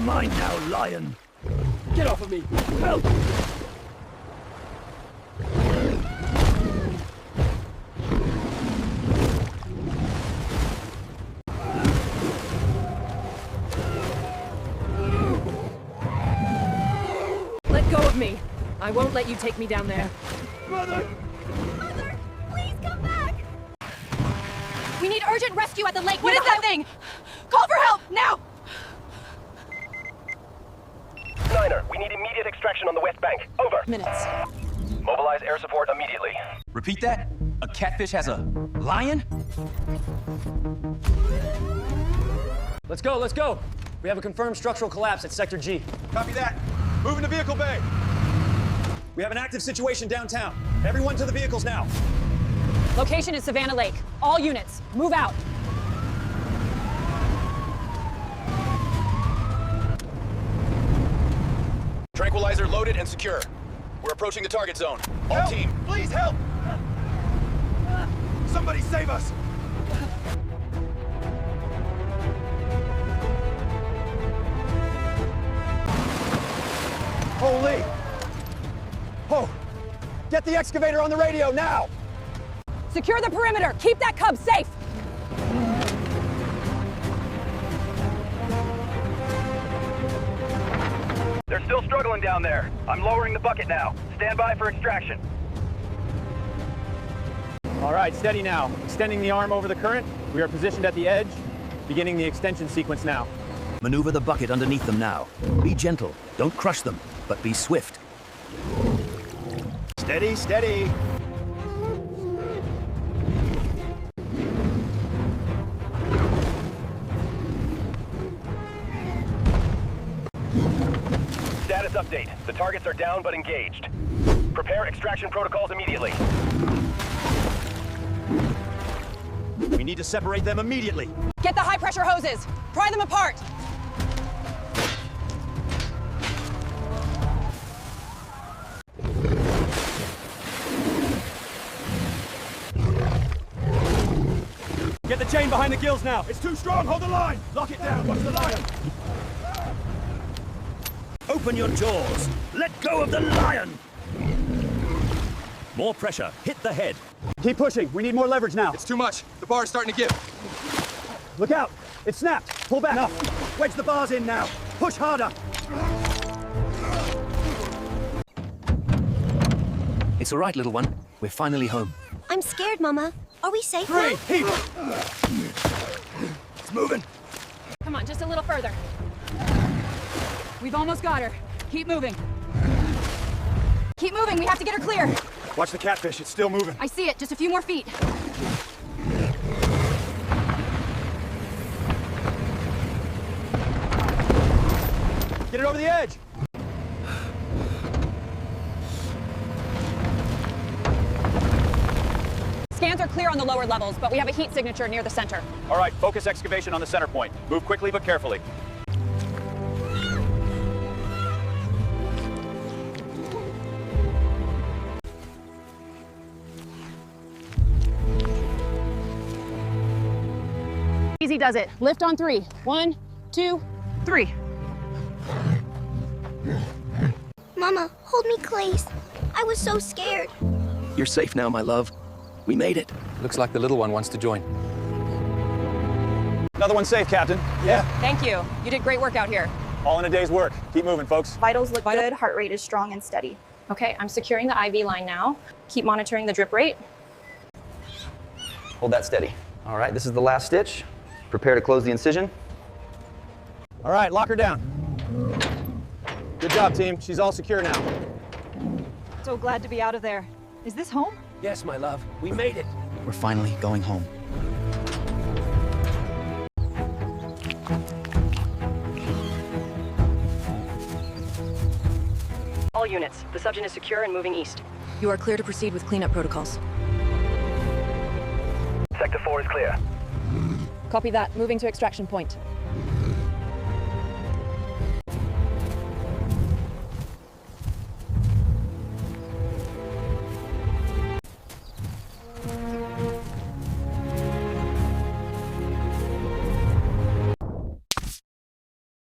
mine now, lion. Get off of me! Help! Let go of me. I won't let you take me down there. Mother! Mother, please come back! We need urgent rescue at the lake. What is that thing? Call for help, now! Niner, we need immediate extraction on the west bank. Over. Minutes. Mobilize air support immediately. Repeat that? A catfish has a lion? Let's go, let's go! We have a confirmed structural collapse at Sector G. Copy that. Moving to vehicle bay. We have an active situation downtown. Everyone to the vehicles now. Location is Savannah Lake. All units, move out. Tranquilizer loaded and secure. We're approaching the target zone. All Help! team, please help! Somebody save us! Holy! Oh! Get the excavator on the radio now! Secure the perimeter. Keep that cub safe. They're still struggling down there. I'm lowering the bucket now. Stand by for extraction. All right, steady now. Extending the arm over the current. We are positioned at the edge. Beginning the extension sequence now. Maneuver the bucket underneath them now. Be gentle. Don't crush them, but be swift. Steady, steady. Status update. The targets are down but engaged. Prepare extraction protocols immediately. We need to separate them immediately. Get the high-pressure hoses. Pry them apart. Get the chain behind the gills now. It's too strong. Hold the line. Lock it down. Watch the lion. Open your jaws. Let go of the lion. More pressure. Hit the head. Keep pushing. We need more leverage now. It's too much. The bar is starting to give. Look out! It snapped. Pull back. Enough. Wedge the bars in now. Push harder. It's all right, little one. We're finally home. I'm scared, Mama. Are we safe now? Heat! It's moving. Come on, just a little further. We've almost got her. Keep moving. Keep moving. We have to get her clear. Watch the catfish. It's still moving. I see it. Just a few more feet. Get it over the edge. Scans are clear on the lower levels, but we have a heat signature near the center. All right, focus excavation on the center point. Move quickly but carefully. Easy does it. Lift on 3. 1, 2, 3. Mama, hold me close. I was so scared. You're safe now, my love. We made it. Looks like the little one wants to join. Another one safe, Captain. Yeah. Thank you. You did great work out here. All in a day's work. Keep moving, folks. Vitals look good, heart rate is strong and steady. Okay, I'm securing the IV line now. Keep monitoring the drip rate. Hold that steady. All right, this is the last stitch. Prepare to close the incision. All right, lock her down. Good job, team. She's all secure now. So glad to be out of there. Is this home? Yes, my love. We made it. We're finally going home. All units, the subject is secure and moving east. You are clear to proceed with cleanup protocols. Sector 4 is clear. Copy that. Moving to extraction point.